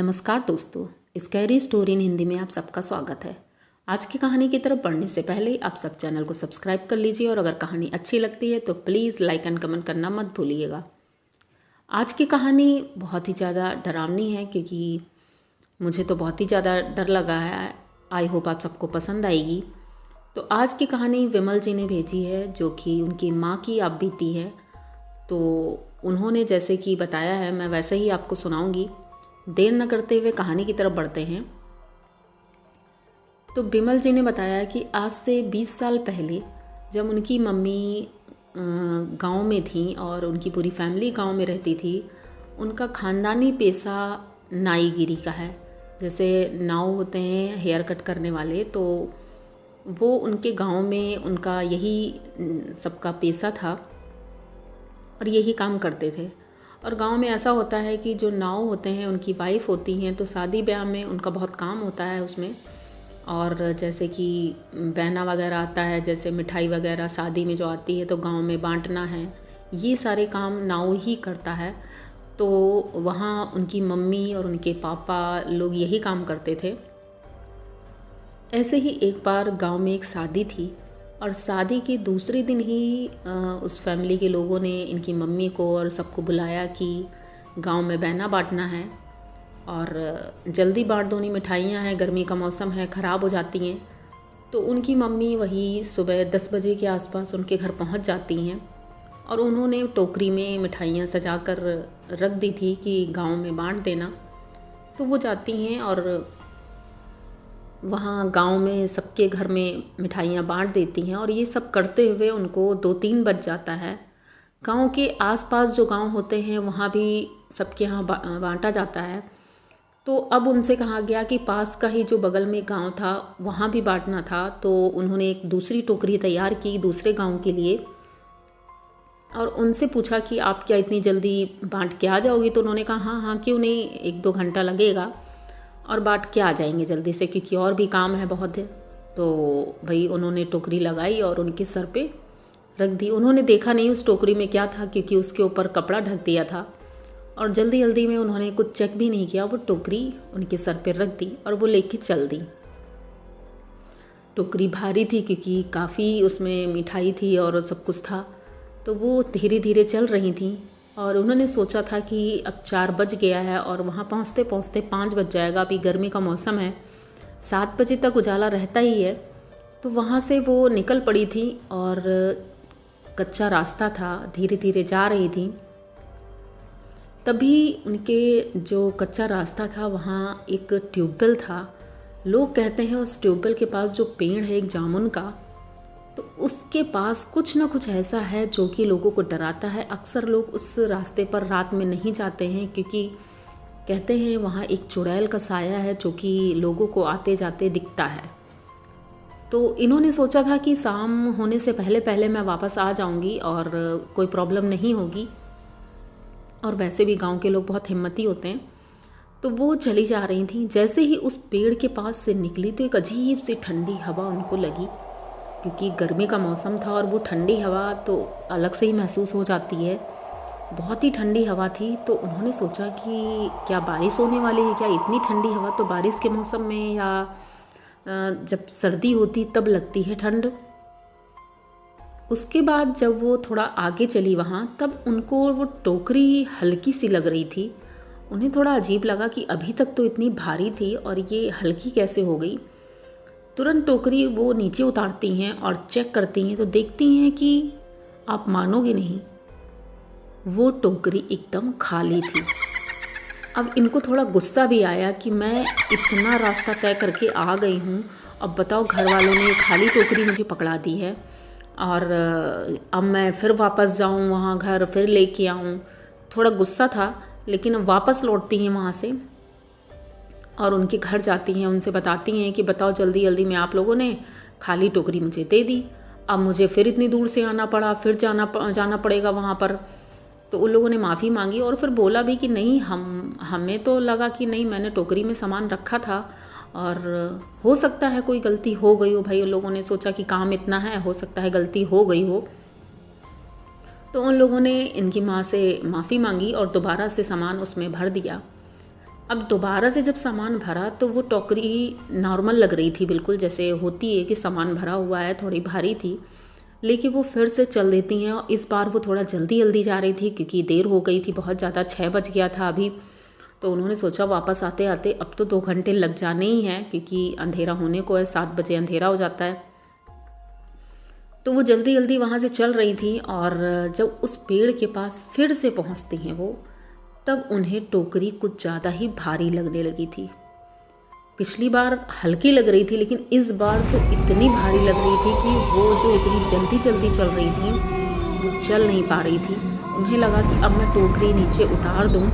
नमस्कार दोस्तों, scary story in Hindi में आप सबका स्वागत है। आज की कहानी की तरफ बढ़ने से पहले आप सब चैनल को सब्सक्राइब कर लीजिए और अगर कहानी अच्छी लगती है तो प्लीज़ लाइक एंड कमेंट करना मत भूलिएगा। आज की कहानी बहुत ही ज़्यादा डरावनी है क्योंकि मुझे तो बहुत ही ज़्यादा डर लगा है। आई होप आप सबको पसंद आएगी। तो आज की कहानी विमल जी ने भेजी है जो कि उनकी माँ की आप बीती है। तो उन्होंने जैसे कि बताया है मैं वैसे ही आपको सुनाऊंगी। देर न करते हुए कहानी की तरफ बढ़ते हैं। तो विमल जी ने बताया कि आज से 20 साल पहले जब उनकी मम्मी गांव में थी और उनकी पूरी फैमिली गांव में रहती थी, उनका ख़ानदानी पेशा नाईगिरी का है। जैसे नाव होते हैं हेयर कट करने वाले, तो वो उनके गांव में उनका यही सबका पेशा था और यही काम करते थे। और गांव में ऐसा होता है कि जो नाव होते हैं उनकी वाइफ होती हैं, तो शादी ब्याह में उनका बहुत काम होता है उसमें। और जैसे कि बहना वगैरह आता है, जैसे मिठाई वगैरह शादी में जो आती है तो गांव में बांटना है, ये सारे काम नाव ही करता है। तो वहाँ उनकी मम्मी और उनके पापा लोग यही काम करते थे। ऐसे ही एक बार गांव में एक शादी थी और शादी के दूसरे दिन ही उस फैमिली के लोगों ने इनकी मम्मी को और सबको बुलाया कि गांव में बहना बांटना है और जल्दी बांट दो, नहीं मिठाइयाँ हैं, गर्मी का मौसम है, ख़राब हो जाती हैं। तो उनकी मम्मी वही सुबह 10 बजे के आसपास उनके घर पहुंच जाती हैं और उन्होंने टोकरी में मिठाइयाँ सजा कर रख दी थी कि गांव में बांट देना। तो वो जाती हैं और वहाँ गांव में सबके घर में मिठाइयाँ बांट देती हैं और ये सब करते हुए उनको 2-3 बज जाता है। गांव के आसपास जो गांव होते हैं वहाँ भी सबके यहाँ बांटा जाता है। तो अब उनसे कहा गया कि पास का ही जो बगल में गांव था वहाँ भी बांटना था। तो उन्होंने एक दूसरी टोकरी तैयार की दूसरे गांव के लिए और उनसे पूछा कि आप क्या इतनी जल्दी बांट के आ जाओगी? तो उन्होंने कहा हाँ हाँ क्यों नहीं, 1-2 घंटा लगेगा और बांट के आ जाएंगे जल्दी से, क्योंकि और भी काम है बहुत है। तो भाई उन्होंने टोकरी लगाई और उनके सर पे रख दी। उन्होंने देखा नहीं उस टोकरी में क्या था क्योंकि उसके ऊपर कपड़ा ढक दिया था और जल्दी जल्दी में उन्होंने कुछ चेक भी नहीं किया, वो टोकरी उनके सर पे रख दी और वो लेके चल दी। टोकरी भारी थी क्योंकि काफ़ी उसमें मिठाई थी और सब कुछ था। तो वो धीरे धीरे चल रही थी और उन्होंने सोचा था कि अब 4 बज गया है और वहाँ पहुँचते पहुँचते 5 बज जाएगा। अभी गर्मी का मौसम है, 7 बजे तक उजाला रहता ही है। तो वहाँ से वो निकल पड़ी थी और कच्चा रास्ता था, धीरे धीरे जा रही थी। तभी उनके जो कच्चा रास्ता था वहाँ एक ट्यूबवेल था। लोग कहते हैं उस ट्यूबवेल के पास जो पेड़ है एक जामुन का, तो उसके पास कुछ ना कुछ ऐसा है जो कि लोगों को डराता है। अक्सर लोग उस रास्ते पर रात में नहीं जाते हैं क्योंकि कहते हैं वहाँ एक चुड़ैल का साया है जो कि लोगों को आते जाते दिखता है। तो इन्होंने सोचा था कि शाम होने से पहले पहले मैं वापस आ जाऊँगी और कोई प्रॉब्लम नहीं होगी। और वैसे भी गांव के लोग बहुत हिम्मती होते हैं। तो वो चली जा रही थी। जैसे ही उस पेड़ के पास से निकली तो एक अजीब सी ठंडी हवा उनको लगी क्योंकि गर्मी का मौसम था और वो ठंडी हवा तो अलग से ही महसूस हो जाती है। बहुत ही ठंडी हवा थी। तो उन्होंने सोचा कि क्या बारिश होने वाली है क्या? इतनी ठंडी हवा तो बारिश के मौसम में या जब सर्दी होती तब लगती है ठंड। उसके बाद जब वो थोड़ा आगे चली वहाँ, तब उनको वो टोकरी हल्की सी लग रही थी। उन्हें थोड़ा अजीब लगा कि अभी तक तो इतनी भारी थी और ये हल्की कैसे हो गई। तुरंत टोकरी वो नीचे उतारती हैं और चेक करती हैं तो देखती हैं कि आप मानोगे नहीं, वो टोकरी एकदम खाली थी। अब इनको थोड़ा गुस्सा भी आया कि मैं इतना रास्ता तय करके आ गई हूँ, अब बताओ घर वालों ने खाली टोकरी मुझे पकड़ा दी है और अब मैं फिर वापस जाऊँ वहाँ घर, फिर लेके आऊँ। थोड़ा गुस्सा था लेकिन अब वापस लौटती हैं वहाँ से और उनके घर जाती हैं। उनसे बताती हैं कि बताओ जल्दी जल्दी में आप लोगों ने खाली टोकरी मुझे दे दी, अब मुझे फिर इतनी दूर से आना पड़ा, फिर जाना पड़ेगा वहाँ पर। तो उन लोगों ने माफ़ी मांगी और फिर बोला भी कि नहीं, हमें तो लगा कि नहीं, मैंने टोकरी में सामान रखा था और हो सकता है कोई गलती हो गई हो। भाई उन लोगों ने सोचा कि काम इतना है, हो सकता है गलती हो गई हो। तो उन लोगों ने इनकी माँ से माफ़ी मांगी और दोबारा से सामान उसमें भर दिया। अब दोबारा से जब सामान भरा तो वो टोकरी नॉर्मल लग रही थी, बिल्कुल जैसे होती है कि सामान भरा हुआ है, थोड़ी भारी थी। लेकिन वो फिर से चल देती हैं और इस बार वो थोड़ा जल्दी जल्दी जा रही थी क्योंकि देर हो गई थी बहुत ज़्यादा, 6 बज गया था अभी। तो उन्होंने सोचा वापस आते आते अब तो 2 घंटे लग जाने ही हैं क्योंकि अंधेरा होने को है, 7 बजे अंधेरा हो जाता है। तो वो जल्दी जल्दी वहाँ से चल रही थी और जब उस पेड़ के पास फिर से पहुँचती हैं वो, तब उन्हें टोकरी कुछ ज़्यादा ही भारी लगने लगी थी। पिछली बार हल्की लग रही थी लेकिन इस बार तो इतनी भारी लग रही थी कि वो जो इतनी जल्दी जल्दी चल रही थी वो चल नहीं पा रही थी। उन्हें लगा कि अब मैं टोकरी नीचे उतार दूं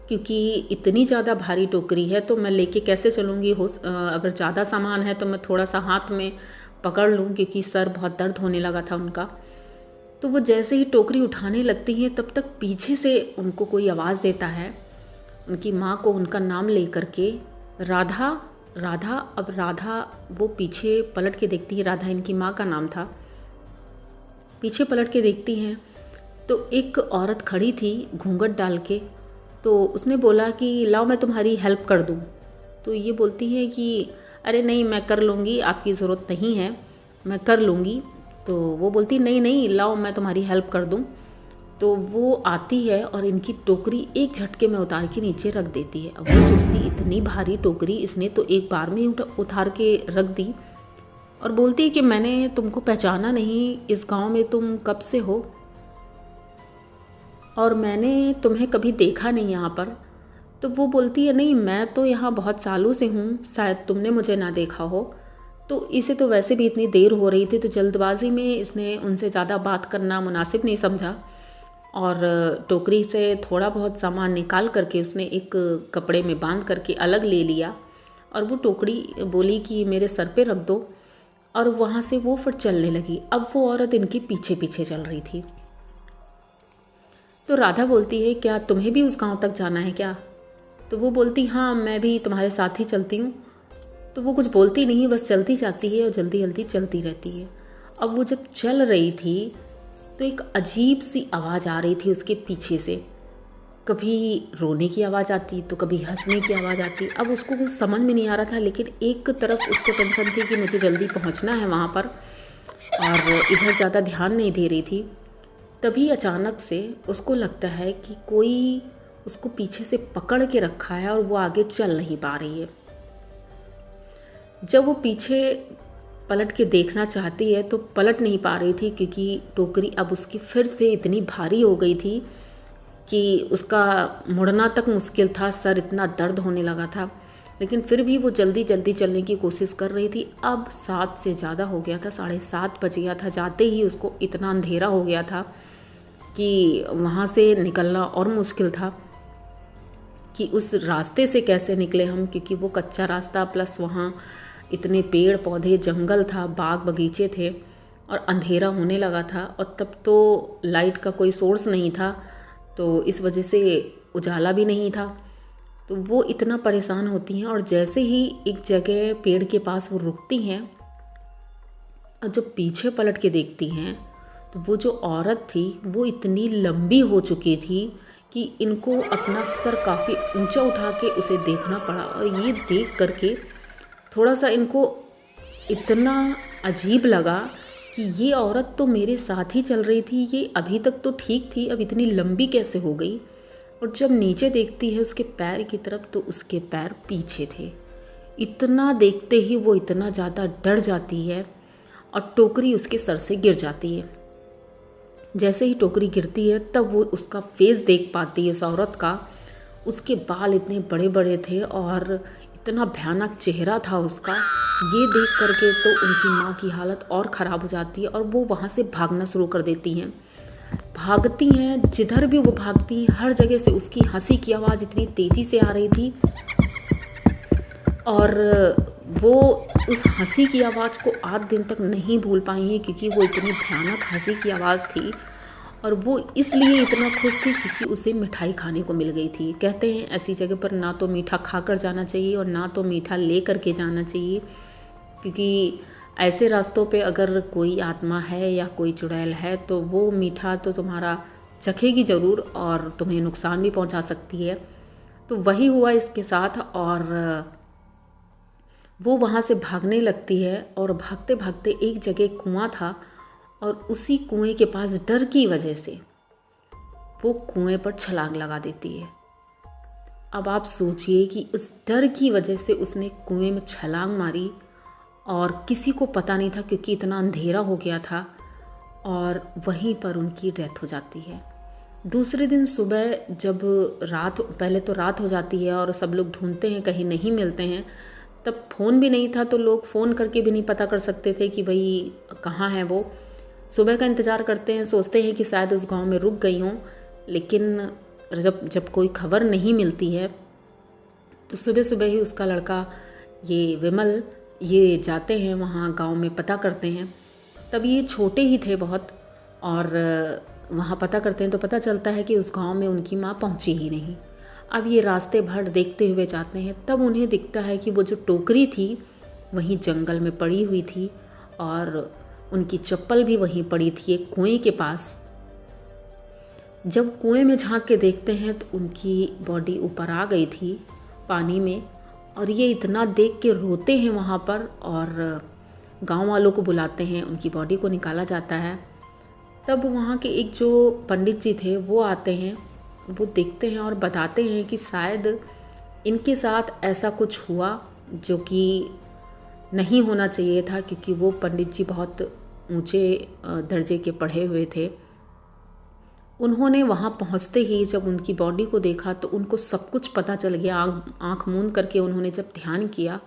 क्योंकि इतनी ज़्यादा भारी टोकरी है तो मैं लेके कैसे चलूँगी। अगर ज़्यादा सामान है तो मैं थोड़ा सा हाथ में पकड़ लूँ क्योंकि सर बहुत दर्द होने लगा था उनका। तो वो जैसे ही टोकरी उठाने लगती हैं तब तक पीछे से उनको कोई आवाज़ देता है, उनकी माँ को उनका नाम ले करके, राधा राधा। अब राधा वो पीछे पलट के देखती है, राधा इनकी माँ का नाम था। पीछे पलट के देखती हैं तो एक औरत खड़ी थी घूंघट डाल के। तो उसने बोला कि लाओ मैं तुम्हारी हेल्प कर दूँ। तो ये बोलती है कि अरे नहीं मैं कर लूँगी, आपकी ज़रूरत नहीं है, मैं कर लूँगी। तो वो बोलती नहीं नहीं लाओ मैं तुम्हारी हेल्प कर दूँ। तो वो आती है और इनकी टोकरी एक झटके में उतार के नीचे रख देती है। अब वो सोचती इतनी भारी टोकरी इसने तो एक बार में उतार के रख दी, और बोलती है कि मैंने तुमको पहचाना नहीं, इस गांव में तुम कब से हो और मैंने तुम्हें कभी देखा नहीं यहाँ पर। तो वो बोलती है नहीं मैं तो यहाँ बहुत सालों से हूँ, शायद तुमने मुझे ना देखा हो। तो इसे तो वैसे भी इतनी देर हो रही थी तो जल्दबाजी में इसने उनसे ज़्यादा बात करना मुनासिब नहीं समझा और टोकरी से थोड़ा बहुत सामान निकाल करके उसने एक कपड़े में बांध करके अलग ले लिया और वो टोकरी बोली कि मेरे सर पे रख दो, और वहाँ से वो फिर चलने लगी। अब वो औरत इनके पीछे पीछे चल रही थी। तो राधा बोलती है क्या तुम्हें भी उस गांव तक जाना है क्या? तो वो बोलती हाँ मैं भी तुम्हारे साथ ही चलती हूँ। तो वो कुछ बोलती नहीं, बस चलती जाती है और जल्दी जल्दी चलती रहती है। अब वो जब चल रही थी तो एक अजीब सी आवाज़ आ रही थी उसके पीछे से, कभी रोने की आवाज़ आती तो कभी हंसने की आवाज़ आती। अब उसको कुछ समझ में नहीं आ रहा था, लेकिन एक तरफ उसको टेंशन थी कि मुझे जल्दी पहुंचना है वहाँ पर, और इधर ज़्यादा ध्यान नहीं दे रही थी। तभी अचानक से उसको लगता है कि कोई उसको पीछे से पकड़ के रखा है और वो आगे चल नहीं पा रही है। जब वो पीछे पलट के देखना चाहती है तो पलट नहीं पा रही थी क्योंकि टोकरी अब उसकी फिर से इतनी भारी हो गई थी कि उसका मुड़ना तक मुश्किल था, सर इतना दर्द होने लगा था। लेकिन फिर भी वो जल्दी जल्दी चलने की कोशिश कर रही थी। अब 7 से ज़्यादा हो गया था, 7:30 बज गया था। जाते ही उसको इतना अंधेरा हो गया था कि वहाँ से निकलना और मुश्किल था कि उस रास्ते से कैसे निकले हम, क्योंकि वो कच्चा रास्ता प्लस वहाँ इतने पेड़ पौधे जंगल था, बाग बगीचे थे और अंधेरा होने लगा था, और तब तो लाइट का कोई सोर्स नहीं था तो इस वजह से उजाला भी नहीं था। तो वो इतना परेशान होती हैं और जैसे ही एक जगह पेड़ के पास वो रुकती हैं और जब पीछे पलट के देखती हैं तो वो जो औरत थी वो इतनी लंबी हो चुकी थी कि इनको अपना सर काफ़ी ऊंचा उठा के उसे देखना पड़ा। और ये देख करके थोड़ा सा इनको इतना अजीब लगा कि ये औरत तो मेरे साथ ही चल रही थी, ये अभी तक तो ठीक थी, अब इतनी लंबी कैसे हो गई। और जब नीचे देखती है उसके पैर की तरफ तो उसके पैर पीछे थे। इतना देखते ही वो इतना ज़्यादा डर जाती है और टोकरी उसके सर से गिर जाती है। जैसे ही टोकरी गिरती है तब वो उसका फेस देख पाती है उस औरत का। उसके बाल इतने बड़े बड़े थे और इतना भयानक चेहरा था उसका। ये देख करके तो उनकी माँ की हालत और ख़राब हो जाती है और वो वहाँ से भागना शुरू कर देती हैं। भागती हैं, जिधर भी वो भागती हैं हर जगह से उसकी हंसी की आवाज़ इतनी तेज़ी से आ रही थी और वो उस हंसी की आवाज़ को 8 दिन तक नहीं भूल पाई हैं क्योंकि वो इतनी भयानक हंसी की आवाज़ थी। और वो इसलिए इतना खुश थी क्योंकि उसे मिठाई खाने को मिल गई थी। कहते हैं ऐसी जगह पर ना तो मीठा खाकर जाना चाहिए और ना तो मीठा ले करके जाना चाहिए, क्योंकि ऐसे रास्तों पे अगर कोई आत्मा है या कोई चुड़ैल है तो वो मीठा तो तुम्हारा चखेगी ज़रूर और तुम्हें नुकसान भी पहुंचा सकती है। तो वही हुआ इसके साथ, और वो वहाँ से भागने लगती है और भागते भागते एक जगह कुआं था और उसी कुएं के पास डर की वजह से वो कुएं पर छलांग लगा देती है। अब आप सोचिए कि उस डर की वजह से उसने कुएं में छलांग मारी और किसी को पता नहीं था क्योंकि इतना अंधेरा हो गया था, और वहीं पर उनकी डेथ हो जाती है। दूसरे दिन सुबह जब पहले तो रात हो जाती है और सब लोग ढूंढते हैं, कहीं नहीं मिलते हैं। तब फ़ोन भी नहीं था तो लोग फ़ोन करके भी नहीं पता कर सकते थे कि भाई कहाँ है वो। सुबह का इंतज़ार करते हैं, सोचते हैं कि शायद उस गांव में रुक गई हों, लेकिन जब कोई खबर नहीं मिलती है तो सुबह सुबह ही उसका लड़का ये विमल ये जाते हैं वहाँ गांव में, पता करते हैं। तब ये छोटे ही थे बहुत, और वहाँ पता करते हैं तो पता चलता है कि उस गांव में उनकी माँ पहुँची ही नहीं। अब ये रास्ते भर देखते हुए जाते हैं, तब उन्हें दिखता है कि वो जो टोकरी थी वहीं जंगल में पड़ी हुई थी और उनकी चप्पल भी वहीं पड़ी थी एक कुएं के पास। जब कुएं में झांक के देखते हैं तो उनकी बॉडी ऊपर आ गई थी पानी में, और ये इतना देख के रोते हैं वहाँ पर, और गांव वालों को बुलाते हैं, उनकी बॉडी को निकाला जाता है। तब वहाँ के एक जो पंडित जी थे वो आते हैं, वो देखते हैं और बताते हैं कि शायद इनके साथ ऐसा कुछ हुआ जो कि नहीं होना चाहिए था, क्योंकि वो पंडित जी बहुत ऊंचे दर्जे के पढ़े हुए थे। उन्होंने वहाँ पहुँचते ही जब उनकी बॉडी को देखा तो उनको सब कुछ पता चल गया। आँख मूंद करके उन्होंने जब ध्यान किया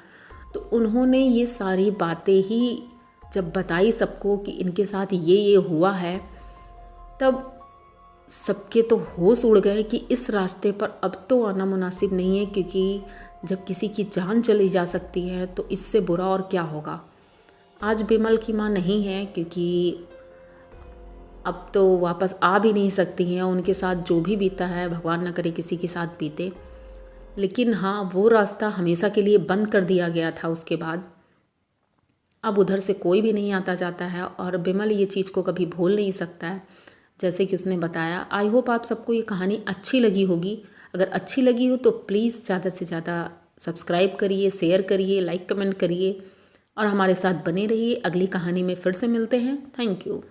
तो उन्होंने ये सारी बातें ही जब बताई सबको कि इनके साथ ये हुआ है, तब सबके तो होश उड़ गए कि इस रास्ते पर अब तो आना मुनासिब नहीं है, क्योंकि जब किसी की जान चली जा सकती है तो इससे बुरा और क्या होगा। आज बिमल की माँ नहीं है, क्योंकि अब तो वापस आ भी नहीं सकती हैं। उनके साथ जो भी बीता है भगवान न करे किसी के साथ बीते, लेकिन हाँ वो रास्ता हमेशा के लिए बंद कर दिया गया था उसके बाद। अब उधर से कोई भी नहीं आता जाता है, और बिमल ये चीज़ को कभी भूल नहीं सकता है, जैसे कि उसने बताया। आई होप आप सबको ये कहानी अच्छी लगी होगी। अगर अच्छी लगी हो तो प्लीज़ ज़्यादा से ज़्यादा सब्सक्राइब करिए, शेयर करिए, लाइक कमेंट करिए और हमारे साथ बने रहिए। अगली कहानी में फिर से मिलते हैं। Thank you.